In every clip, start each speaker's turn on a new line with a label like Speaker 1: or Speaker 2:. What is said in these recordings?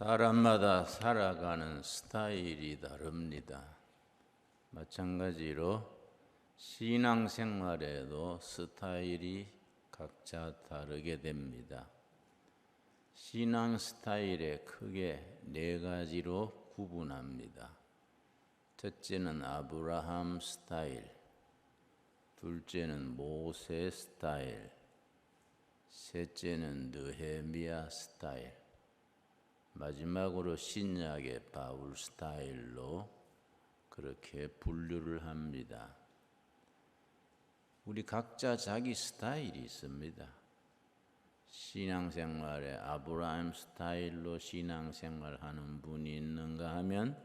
Speaker 1: 사람마다 살아가는 스타일이 다릅니다. 마찬가지로 신앙생활에도 스타일이 각자 다르게 됩니다. 신앙 스타일에 크게 네 가지로 구분합니다. 첫째는 아브라함 스타일, 둘째는 모세 스타일, 셋째는 느헤미야 스타일, 마지막으로 신약의 바울 스타일로 그렇게 분류를 합니다. 우리 각자 자기 스타일이 있습니다. 신앙생활에 아브라함 스타일로 신앙생활하는 분이 있는가 하면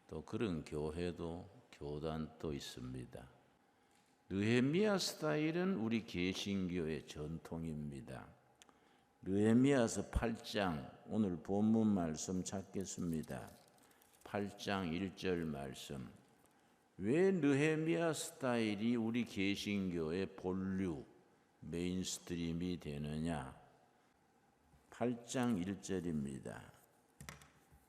Speaker 1: 또 그런 교회도 교단도 있습니다. 느헤미야 스타일은 우리 개신교의 전통입니다. 느헤미야서 8장 오늘 본문 말씀 찾겠습니다. 8장 1절 말씀. 왜 느헤미야 스타일이 우리 개신교의 본류 메인스트림이 되느냐? 8장 1절입니다.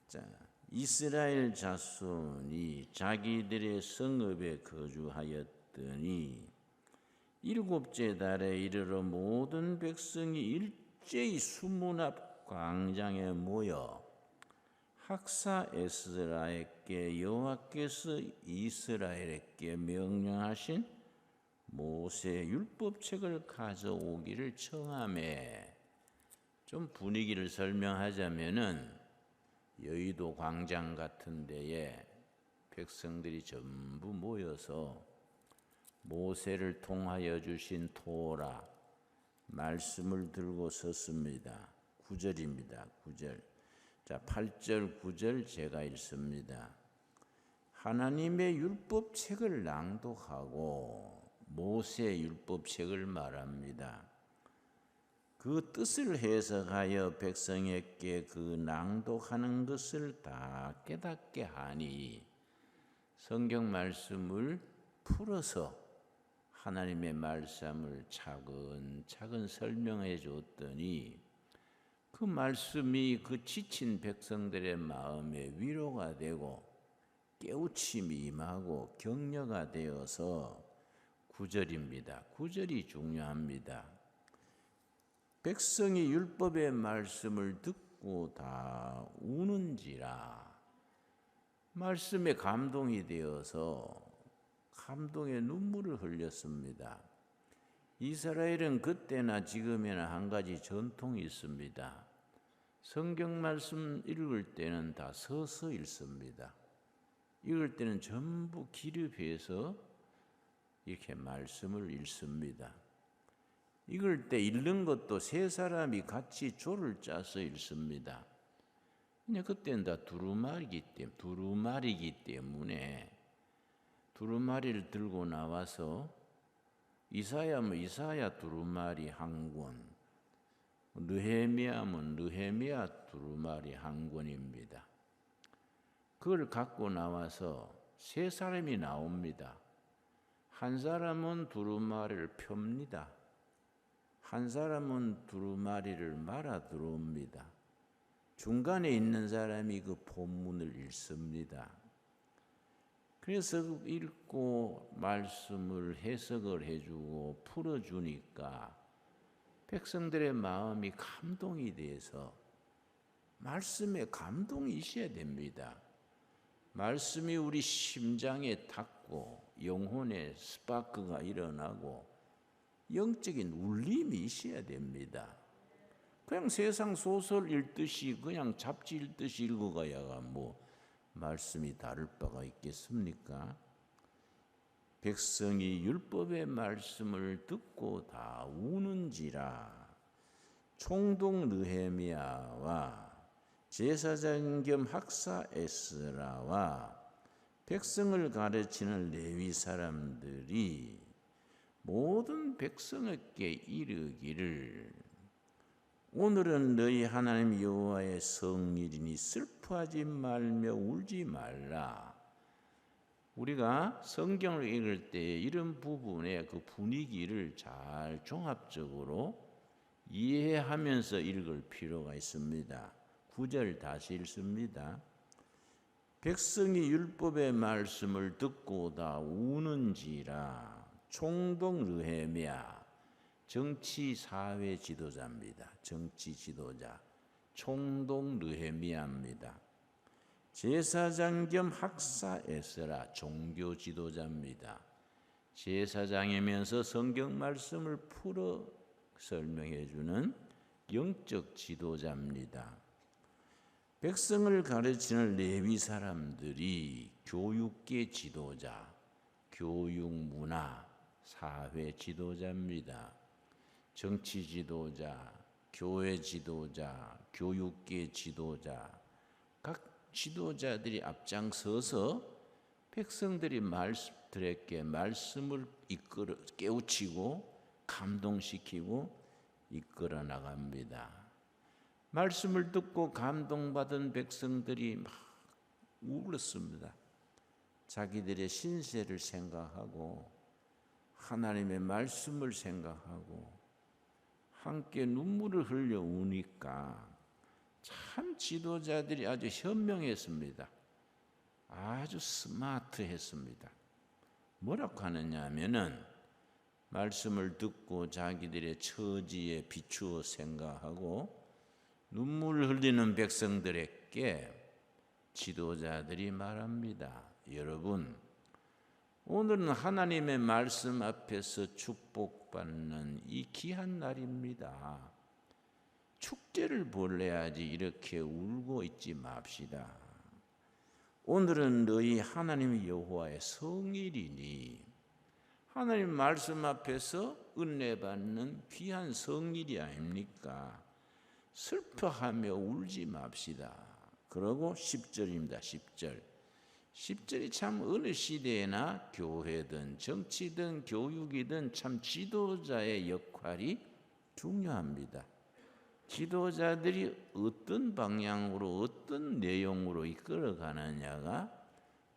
Speaker 1: 자, 이스라엘 자손이 자기들의 성읍에 거주하였더니 일곱째 달에 이르러 모든 백성이 일제히 수문 앞 광장에 모여 학사 에스라에게 여호와께서 이스라엘에게 명령하신 모세 율법책을 가져오기를 청하매. 좀 분위기를 설명하자면은 여의도 광장 같은 데에 백성들이 전부 모여서 모세를 통하여 주신 토라 말씀을 들고 섰습니다. 9절입니다. 9절. 자, 8절, 9절 제가 읽습니다. 하나님의 율법책을 낭독하고 모세 율법책을 말합니다. 그 뜻을 해석하여 백성에게 그 낭독하는 것을 다 깨닫게 하니 성경 말씀을 풀어서 하나님의 말씀을 차근차근 설명해 줬더니 그 말씀이 그 지친 백성들의 마음에 위로가 되고 깨우침이 임하고 격려가 되어서 9절입니다. 9절이 중요합니다. 백성이 율법의 말씀을 듣고 다 우는지라. 말씀에 감동이 되어서 감동의 눈물을 흘렸습니다. 이스라엘은 그때나 지금이나 한 가지 전통이 있습니다. 성경 말씀 읽을 때는 다 서서 읽습니다. 읽을 때는 전부 기립해서 이렇게 말씀을 읽습니다. 읽을 때 읽는 것도 세 사람이 같이 조를 짜서 읽습니다. 근데 그때는 다 두루마리이기 때문에 두루마리를 들고 나와서 이사야면 이사야 두루마리 한 권, 느헤미야면 느헤미야 두루마리 한 권입니다. 그걸 갖고 나와서 세 사람이 나옵니다. 한 사람은 두루마리를 펴니다. 한 사람은 두루마리를 말아 들어옵니다. 중간에 있는 사람이 그 본문을 읽습니다. 그래서 읽고 말씀을 해석을 해주고 풀어주니까 백성들의 마음이 감동이 돼서 말씀에 감동이 있어야 됩니다. 말씀이 우리 심장에 닿고 영혼의 스파크가 일어나고 영적인 울림이 있어야 됩니다. 그냥 세상 소설 읽듯이 그냥 잡지 읽듯이 읽어가야가 뭐 말씀이 다를 바가 있겠습니까? 백성이 율법의 말씀을 듣고 다 우는지라. 총독 느헤미야와 제사장 겸 학사 에스라와 백성을 가르치는 레위 사람들이 모든 백성에게 이르기를 오늘은 너희 하나님 여호와의 성일이니 슬퍼하지 말며 울지 말라. 우리가 성경을 읽을 때 이런 부분의 그 분위기를 잘 종합적으로 이해하면서 읽을 필요가 있습니다. 9절 다시 읽습니다. 백성이 율법의 말씀을 듣고 다 우는지라. 총독 느헤미야, 정치 사회 지도자입니다. 정치 지도자 총독 느헤미야입니다. 제사장 겸 학사 에스라, 종교 지도자입니다. 제사장이면서 성경 말씀을 풀어 설명해 주는 영적 지도자입니다. 백성을 가르치는 레위 사람들이 교육계 지도자, 교육 문화, 사회 지도자입니다. 정치 지도자, 교회 지도자, 교육계 지도자, 각 지도자들이 앞장서서 백성들이 말씀들에게 말씀을 이끌어 깨우치고 감동시키고 이끌어 나갑니다. 말씀을 듣고 감동받은 백성들이 막 울었습니다. 자기들의 신세를 생각하고 하나님의 말씀을 생각하고 함께 눈물을 흘려 우니까 참 지도자들이 아주 현명했습니다. 아주 스마트했습니다. 뭐라고 하느냐 하면은 말씀을 듣고 자기들의 처지에 비추어 생각하고 눈물 흘리는 백성들에게 지도자들이 말합니다. 여러분, 오늘은 하나님의 말씀 앞에서 축복받는 이 귀한 날입니다. 축제를 벌려야지 이렇게 울고 있지 맙시다. 오늘은 너희 하나님 여호와의 성일이니 하나님 말씀 앞에서 은혜 받는 귀한 성일이 아닙니까? 슬퍼하며 울지 맙시다. 그러고 10절입니다. 10절. 10절이 참 어느 시대나 교회든 정치든 교육이든 참 지도자의 역할이 중요합니다. 지도자들이 어떤 방향으로 어떤 내용으로 이끌어가느냐가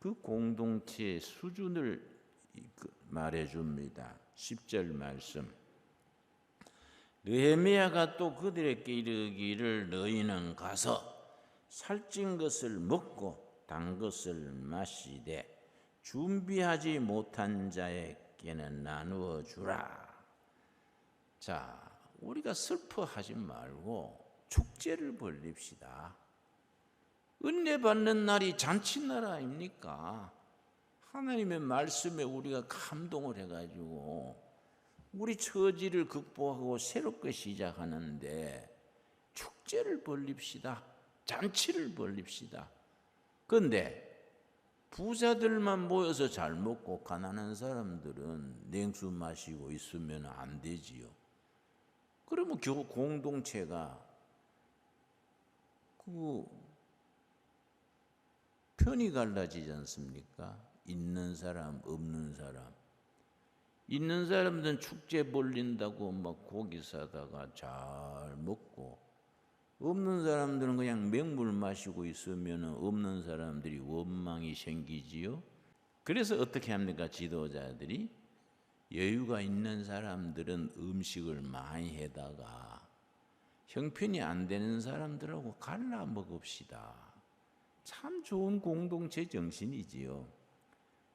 Speaker 1: 그 공동체의 수준을 말해줍니다. 10절 말씀. 느헤미야가 또 그들에게 이르기를 너희는 가서 살찐 것을 먹고 단 것을 마시되 준비하지 못한 자에게는 나누어 주라. 자, 우리가 슬퍼하지 말고 축제를 벌립시다. 은혜 받는 날이 잔치날 아닙니까? 하나님의 말씀에 우리가 감동을 해가지고 우리 처지를 극복하고 새롭게 시작하는데 축제를 벌립시다. 잔치를 벌립시다. 그런데 부자들만 모여서 잘 먹고 가난한 사람들은 냉수 마시고 있으면 안 되지요. 그러면 공동체가 그 편이 갈라지지 않습니까? 있는 사람, 없는 사람. 있는 사람들은 축제 벌린다고 막 고기 사다가 잘 먹고, 없는 사람들은 그냥 맹물 마시고 있으면 없는 사람들이 원망이 생기지요. 그래서 어떻게 합니까? 지도자들이 여유가 있는 사람들은 음식을 많이 해다가 형편이 안 되는 사람들하고 갈라 먹읍시다. 참 좋은 공동체 정신이지요.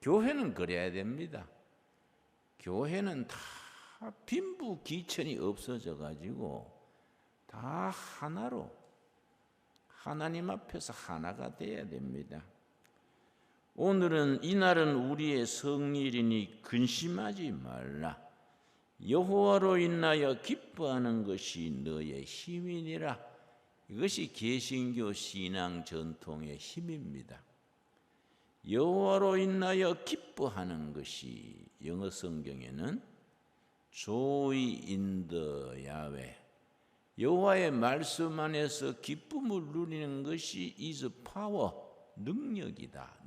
Speaker 1: 교회는 그래야 됩니다. 교회는 다 빈부귀천이 없어져 가지고 다 하나로 하나님 앞에서 하나가 돼야 됩니다. 오늘은 이날은 우리의 성일이니 근심하지 말라. 여호와로 인하여 기뻐하는 것이 너의 힘이니라. 이것이 개신교 신앙 전통의 힘입니다. 여호와로 인하여 기뻐하는 것이 영어 성경에는 Joy in the Yahweh, 여호와의 말씀 안에서 기쁨을 누리는 것이 is power, 능력이다.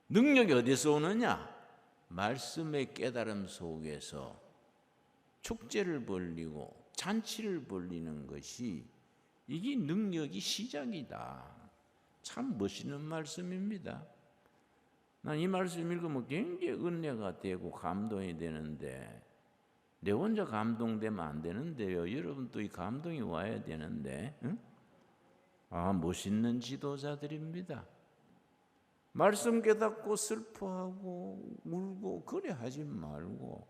Speaker 1: 능력이 어디서 오느냐? 말씀의 깨달음 속에서 축제를 벌리고 잔치를 벌리는 것이 이게 능력이 시작이다. 참 멋있는 말씀입니다. 난 이 말씀 읽으면 굉장히 은혜가 되고 감동이 되는데 내 혼자 감동되면 안 되는데요. 여러분 또 이 감동이 와야 되는데, 응? 멋있는 지도자들입니다. 말씀 깨닫고 슬퍼하고 울고 그래 하지 말고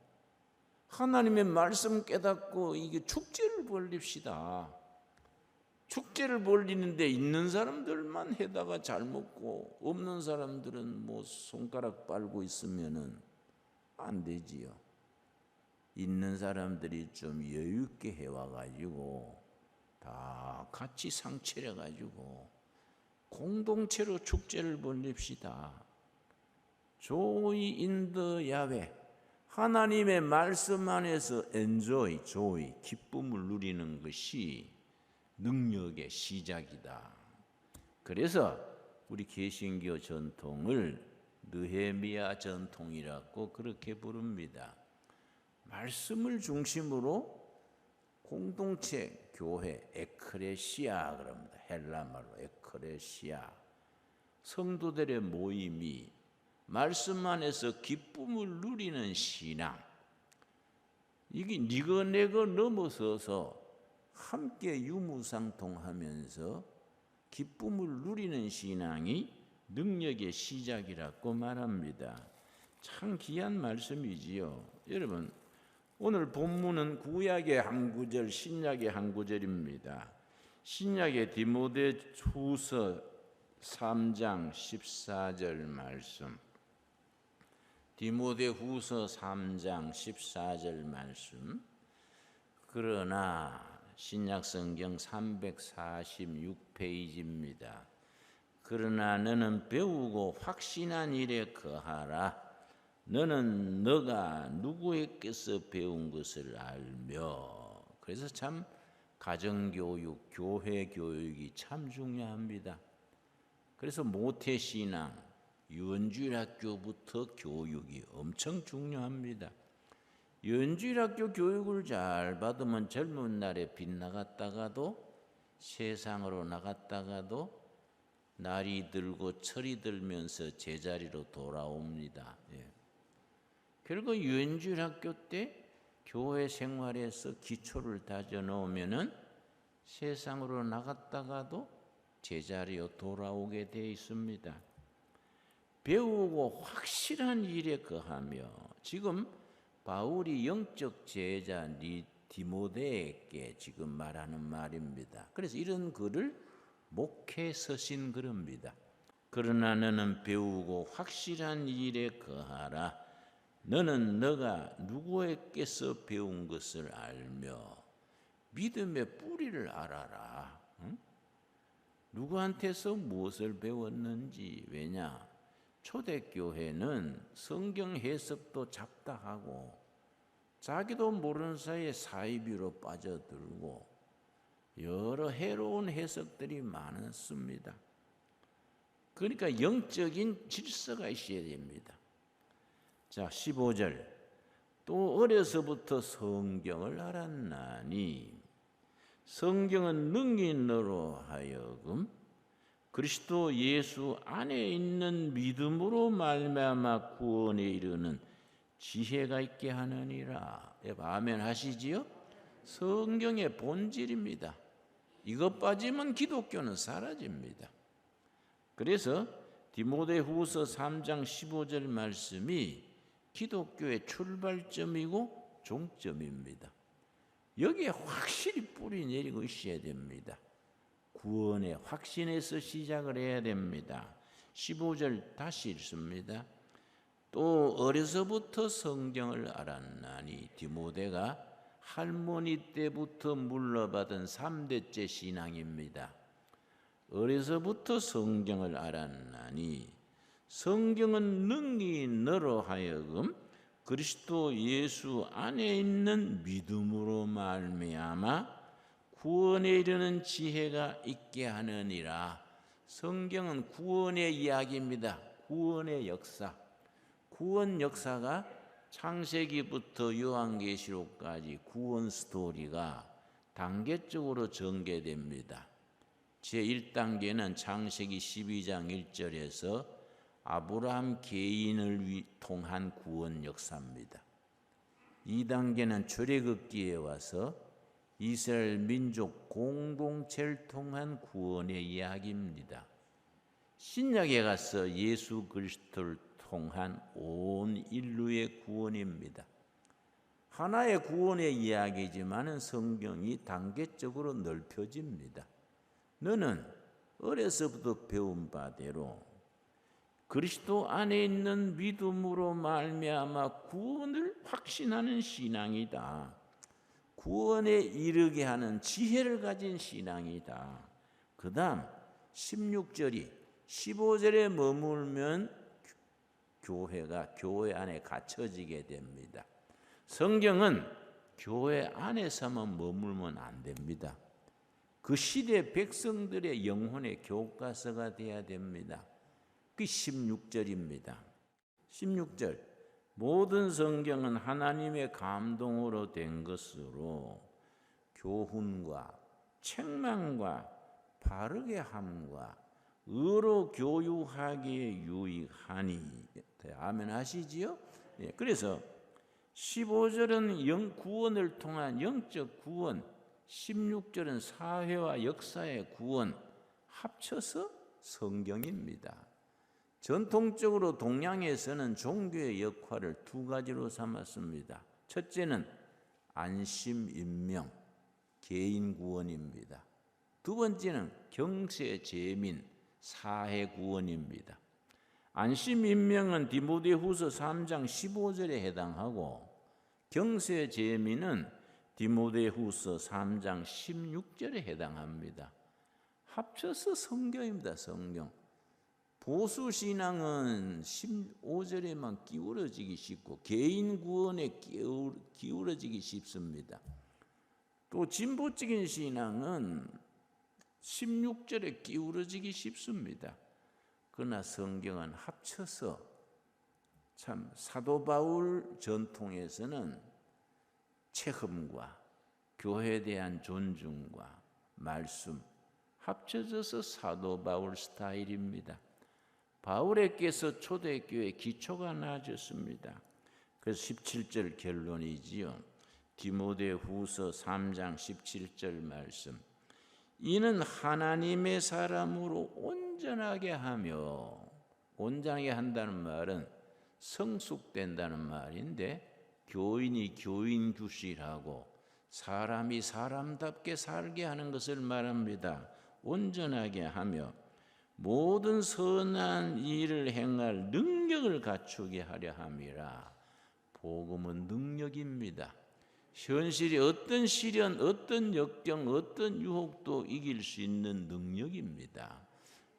Speaker 1: 하나님의 말씀 깨닫고 이게 축제를 벌립시다. 축제를 벌리는데 있는 사람들만 해다가 잘 먹고 없는 사람들은 뭐 손가락 빨고 있으면은 안 되지요. 있는 사람들이 좀 여유 있게 해와 가지고 다 같이 상 차려 가지고 공동체로 축제를 벌립시다. Joy in the Yahweh. 하나님의 말씀 안에서 enjoy, joy, 기쁨을 누리는 것이 능력의 시작이다. 그래서 우리 개신교 전통을 느헤미야 전통이라고 그렇게 부릅니다. 말씀을 중심으로 공동체, 교회, 에크레시아 그럽니다. 헬라말로 에크레시아. 성도들의 모임이 말씀 안에서 기쁨을 누리는 신앙. 이게 니거 내거 넘어서서 함께 유무상통하면서 기쁨을 누리는 신앙이 능력의 시작이라고 말합니다. 참 귀한 말씀이지요. 여러분, 오늘 본문은 구약의 한 구절, 신약의 한 구절입니다. 신약의 디모데후서 3장 14절 말씀. 디모데후서 3장 14절 말씀. 그러나 신약성경 346페이지입니다. 그러나 너는 배우고 확신한 일에 거하라. 너는 너가 누구에게서 배운 것을 알며. 그래서 참 가정교육, 교회교육이 참 중요합니다. 그래서 모태신앙, 유언주일학교부터 교육이 엄청 중요합니다. 유언주일학교 교육을 잘 받으면 젊은 날에 빗나갔다가도 세상으로 나갔다가도 날이 들고 철이 들면서 제자리로 돌아옵니다. 결국 유언주일학교 때 교회 생활에서 기초를 다져 놓으면은 세상으로 나갔다가도 제자리로 돌아오게 되어 있습니다. 배우고 확실한 일에 거하며. 지금 바울이 영적 제자 디모데에게 지금 말하는 말입니다. 그래서 이런 글을 목회 서신 그럽니다. 그러나 너는 배우고 확실한 일에 거하라. 너는 너가 누구에게서 배운 것을 알며. 믿음의 뿌리를 알아라. 누구한테서 무엇을 배웠는지. 왜냐? 초대교회는 성경 해석도 잡다하고 자기도 모르는 사이에 사이비로 빠져들고 여러 해로운 해석들이 많습니다. 그러니까 영적인 질서가 있어야 됩니다. 자, 15절. 또 어려서부터 성경을 알았나니 성경은 능히 너로 하여금 그리스도 예수 안에 있는 믿음으로 말미암아 구원에 이르는 지혜가 있게 하느니라. 아멘 하시지요? 성경의 본질입니다. 이것 빠지면 기독교는 사라집니다. 그래서 디모데후서 3장 15절 말씀이 기독교의 출발점이고 종점입니다. 여기에 확실히 뿌리 내리고 있어야 됩니다. 구원의 확신에서 시작을 해야 됩니다. 15절 다시 읽습니다. 또 어려서부터 성경을 알았나니. 디모데가 할머니 때부터 물려받은 3대째 신앙입니다. 어려서부터 성경을 알았나니 성경은 능히 너로 하여금 그리스도 예수 안에 있는 믿음으로 말미암아 구원에 이르는 지혜가 있게 하느니라. 성경은 구원의 이야기입니다. 구원의 역사. 구원 역사가 창세기부터 요한계시록까지 구원 스토리가 단계적으로 전개됩니다. 제1단계는 창세기 12장 1절에서 아브라함 개인을 통한 구원 역사입니다. 2단계는 출애굽기에 와서 이스라엘 민족 공동체를 통한 구원의 이야기입니다. 신약에 가서 예수 그리스도를 통한 온 인류의 구원입니다. 하나의 구원의 이야기지만 성경이 단계적으로 넓혀집니다. 너는 어려서부터 배운 바대로 그리스도 안에 있는 믿음으로 말미암아 구원을 확신하는 신앙이다. 구원에 이르게 하는 지혜를 가진 신앙이다. 그 다음 16절이 15절에 머물면 교회가 교회 안에 갇혀지게 됩니다. 성경은 교회 안에서만 머물면 안 됩니다. 그 시대 백성들의 영혼의 교과서가 되어야 됩니다. 그 16절입니다. 16절 모든 성경은 하나님의 감동으로 된 것으로 교훈과 책망과 바르게 함과 의로 교육하기에 유익하니. 아멘 하시지요? 예, 그래서 15절은 구원을 통한 영적 구원, 16절은 사회와 역사의 구원 합쳐서 성경입니다. 전통적으로 동양에서는 종교의 역할을 두 가지로 삼았습니다. 첫째는 안심 임명, 개인 구원입니다. 두 번째는 경세 제민, 사회 구원입니다. 안심 임명은 디모데후서 3장 15절에 해당하고 경세 제민은 디모데후서 3장 16절에 해당합니다. 합쳐서 성경입니다. 성경. 보수 신앙은 15절에만 기울어지기 쉽고 개인 구원에 기울어지기 쉽습니다. 또 진보적인 신앙은 16절에 기울어지기 쉽습니다. 그러나 성경은 합쳐서 참 사도 바울 전통에서는 체험과 교회에 대한 존중과 말씀 합쳐져서 사도 바울 스타일입니다. 바울에게서 초대교회 기초가 나아졌습니다. 그래서 17절 결론이지요. 디모데후서 3장 17절 말씀. 이는 하나님의 사람으로 온전하게 하며, 온전하게 한다는 말은 성숙된다는 말인데 교인이 교인 규실하고 사람이 사람답게 살게 하는 것을 말합니다. 온전하게 하며 모든 선한 일을 행할 능력을 갖추게 하려 함이라. 복음은 능력입니다. 현실이 어떤 시련, 어떤 역경, 어떤 유혹도 이길 수 있는 능력입니다.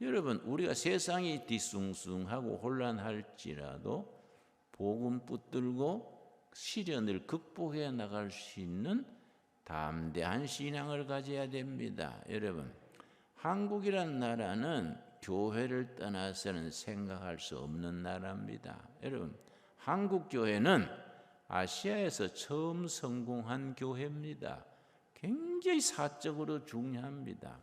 Speaker 1: 여러분, 우리가 세상이 뒤숭숭하고 혼란할지라도 복음 붙들고 시련을 극복해 나갈 수 있는 담대한 신앙을 가져야 됩니다. 여러분, 한국이란 나라는 교회를 떠나서는 생각할 수 없는 나라입니다. 여러분, 한국 교회는 아시아에서 처음 성공한 교회입니다. 굉장히 사적으로 중요합니다.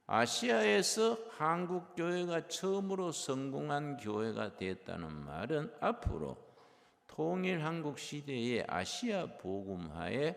Speaker 1: 아시아에서 한국 교회가 처음으로 성공한 교회가 됐다는 말은 앞으로 통일 한국 시대의 아시아 복음화에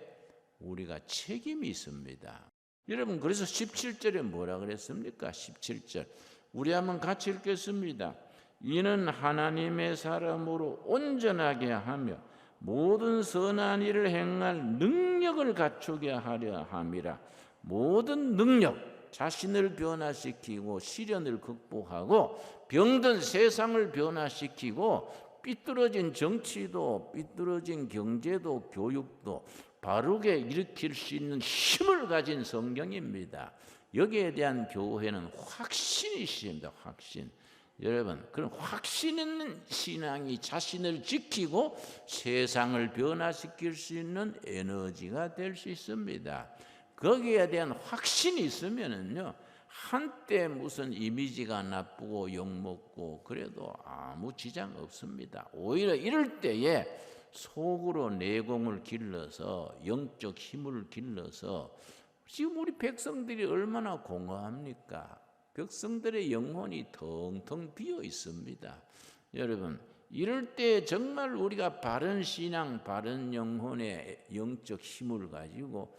Speaker 1: 우리가 책임이 있습니다. 여러분, 그래서 17절에 뭐라 그랬습니까? 17절 우리 한번 같이 읽겠습니다. 이는 하나님의 사람으로 온전하게 하며 모든 선한 일을 행할 능력을 갖추게 하려 함이라. 모든 능력, 자신을 변화시키고 시련을 극복하고 병든 세상을 변화시키고 삐뚤어진 정치도 삐뚤어진 경제도 교육도 바르게 일으킬 수 있는 힘을 가진 성경입니다. 여기에 대한 교회는 확신이 있습니다. 확신. 여러분, 그런 확신 있는 신앙이 자신을 지키고 세상을 변화시킬 수 있는 에너지가 될 수 있습니다. 거기에 대한 확신이 있으면은요, 한때 무슨 이미지가 나쁘고 욕먹고 그래도 아무 지장 없습니다. 오히려 이럴 때에 속으로 내공을 길러서 영적 힘을 길러서 지금 우리 백성들이 얼마나 공허합니까? 백성들의 영혼이 텅텅 비어 있습니다. 여러분, 이럴 때 정말 우리가 바른 신앙, 바른 영혼의 영적 힘을 가지고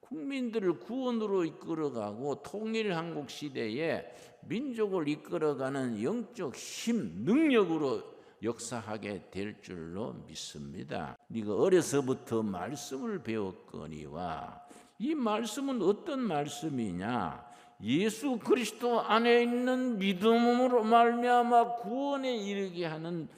Speaker 1: 국민들을 구원으로 이끌어가고 통일한국 시대에 민족을 이끌어가는 영적 힘, 능력으로 역사하게 될 줄로 믿습니다. 네가 어려서부터 말씀을 배웠거니와, 이 말씀은 어떤 말씀이냐? 예수 그리스도 안에 있는 믿음으로 말미암아 구원에 이르게 하는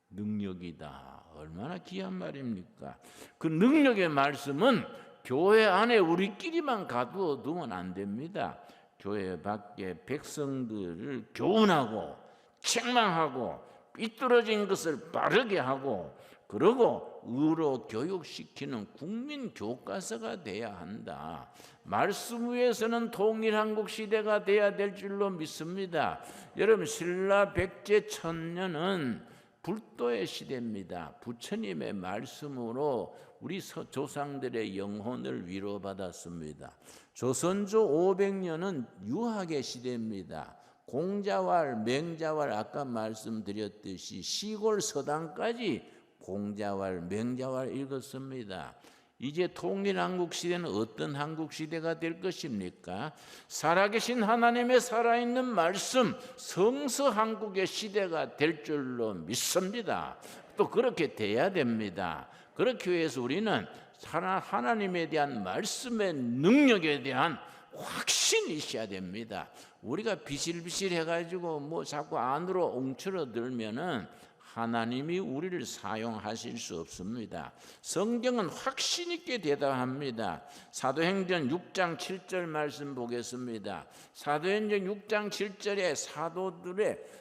Speaker 1: 능력이다. 얼마나 귀한 말입니까? 그 능력의 말씀은 교회 안에 우리끼리만 가두어두면 안 됩니다. 교회 밖에 백성들을 교훈하고 책망하고 삐뚤어진 것을 바르게 하고, 그러고 의로 교육시키는 국민 교과서가 돼야 한다. 말씀 위에서는 통일한국 시대가 돼야 될 줄로 믿습니다. 여러분, 신라 백제 천년은 불도의 시대입니다. 부처님의 말씀으로 우리 조상들의 영혼을 위로받았습니다. 조선조 500년은 유학의 시대입니다. 공자왈, 맹자왈, 아까 말씀드렸듯이 시골 서당까지 공자왈, 맹자왈 읽었습니다. 이제 통일한국 시대는 어떤 한국 시대가 될 것입니까? 살아계신 하나님의 살아있는 말씀, 성서한국의 시대가 될 줄로 믿습니다. 또 그렇게 돼야 됩니다. 그렇기 위해서 우리는 하나님에 대한 말씀의 능력에 대한 확신이 있어야 됩니다. 우리가 비실비실해가지고 뭐 자꾸 안으로 웅츠러들면은 하나님이 우리를 사용하실 수 없습니다. 성경은 확신 있게 대답합니다. 사도행전 6장 7절 말씀 보겠습니다. 사도행전 6장 7절에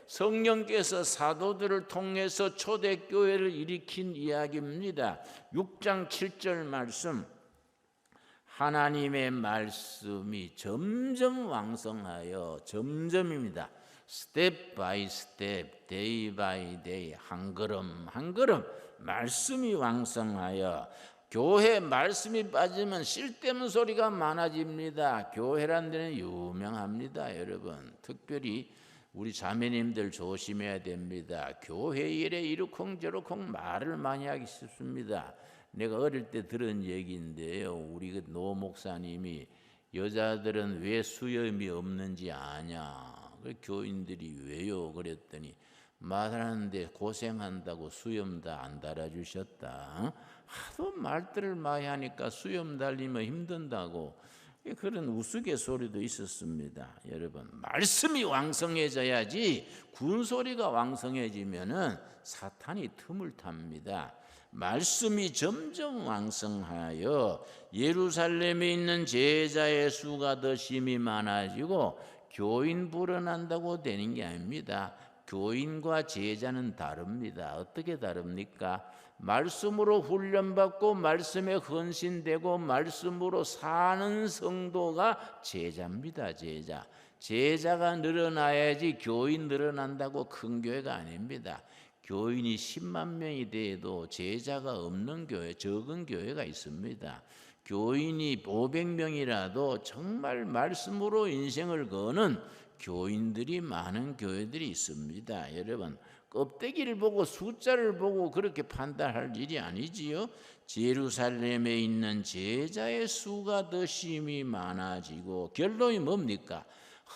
Speaker 1: 성령께서 사도들을 통해서 초대교회를 일으킨 이야기입니다. 6장 7절 말씀, 하나님의 말씀이 점점 왕성하여, 점점입니다. 스텝 바이 스텝, 데이 바이 데이, 한 걸음 한 걸음 말씀이 왕성하여, 교회 말씀이 빠지면 쓸데없는 소리가 많아집니다. 교회란 데는 유명합니다. 여러분, 특별히 우리 자매님들 조심해야 됩니다. 교회 일에 이러쿵저러쿵 말을 많이 하기 쉽습니다. 내가 어릴 때 들은 얘기인데요, 우리 노 목사님이 여자들은 왜 수염이 없는지 아냐? 교인들이 왜요? 그랬더니 말하는데 고생한다고 수염 다 안 달아주셨다. 하도 말들을 많이 하니까 수염 달리면 힘든다고, 그런 우스갯소리도 있었습니다. 여러분, 말씀이 왕성해져야지, 군소리가 왕성해지면은 사탄이 틈을 탑니다. 말씀이 점점 왕성하여 예루살렘에 있는 제자의 수가 더 심히 많아지고 교인 불어난다고 되는 게 아닙니다. 교인과 제자는 다릅니다. 어떻게 다릅니까? 말씀으로 훈련받고 말씀에 헌신되고 말씀으로 사는 성도가 제자입니다. 제자가 늘어나야지 교인 늘어난다고 큰 교회가 아닙니다. 교인이 10만 명이 돼도 제자가 없는 교회, 적은 교회가 있습니다. 교인이 500명이라도 정말 말씀으로 인생을 거는 교인들이 많은 교회들이 있습니다. 여러분, 껍데기를 보고 숫자를 보고 그렇게 판단할 일이 아니지요. 예루살렘에 있는 제자의 수가 더 심히 많아지고, 결론이 뭡니까?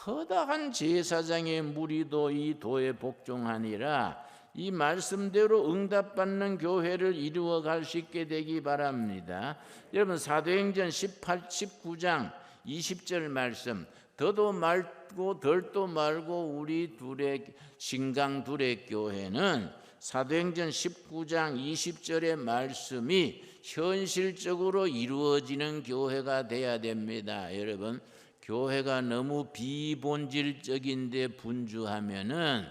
Speaker 1: 허다한 제사장의 무리도 이 도에 복종하니라. 이 말씀대로 응답받는 교회를 이루어갈 수 있게 되기 바랍니다. 여러분, 사도행전 19장 20절 말씀, 더도 말고 덜도 말고 우리 둘의 신강 둘의 교회는 사도행전 19장 20절의 말씀이 현실적으로 이루어지는 교회가 돼야 됩니다. 여러분, 교회가 너무 비본질적인데 분주하면은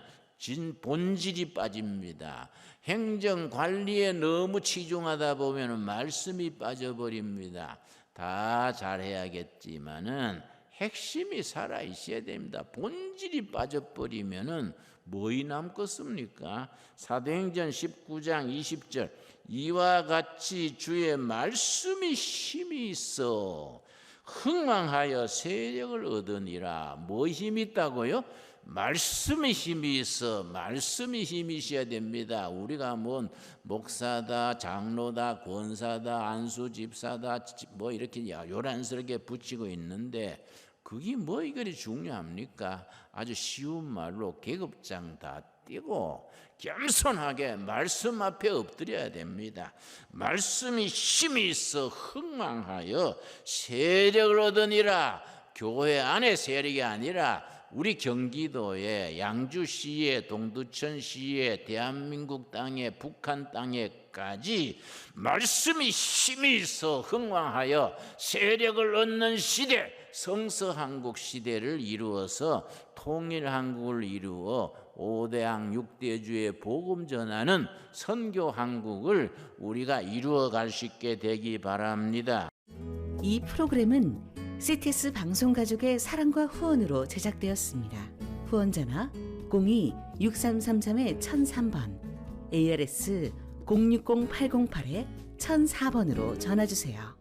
Speaker 1: 본질이 빠집니다. 행정 관리에 너무 치중하다 보면 말씀이 빠져버립니다. 다 잘해야겠지만은 핵심이 살아 있어야 됩니다. 본질이 빠져버리면은 뭐이 남겠습니까? 사도행전 19장 20절, 이와 같이 주의 말씀이 힘이 있어 흥왕하여 세력을 얻으니라. 뭐 힘이 있다고요? 말씀의 힘이 있어. 말씀의 힘이 있어야 됩니다. 우리가 뭐 목사다, 장로다, 권사다, 안수 집사다 뭐 이렇게 요란스럽게 붙이고 있는데 그게 뭐 이거리 중요합니까? 아주 쉬운 말로 계급장 다 띄고 겸손하게 말씀 앞에 엎드려야 됩니다. 말씀이 힘이 있어 흥망하여 세력을 얻으니라. 교회 안에 세력이 아니라 우리 경기도에, 양주시에, 동두천시에, 대한민국 땅에, 북한 땅에까지 말씀이 힘이 있어 흥왕하여 세력을 얻는 시대, 성서한국 시대를 이루어서 통일한국을 이루어 5대양 6대주의 복음 전하는 선교한국을 우리가 이루어갈 수 있게 되기 바랍니다.
Speaker 2: 이 프로그램은 CTS 방송가족의 사랑과 후원으로 제작되었습니다. 후원 전화 02-6333-1003번, ARS 060-808-1004번으로 전화주세요.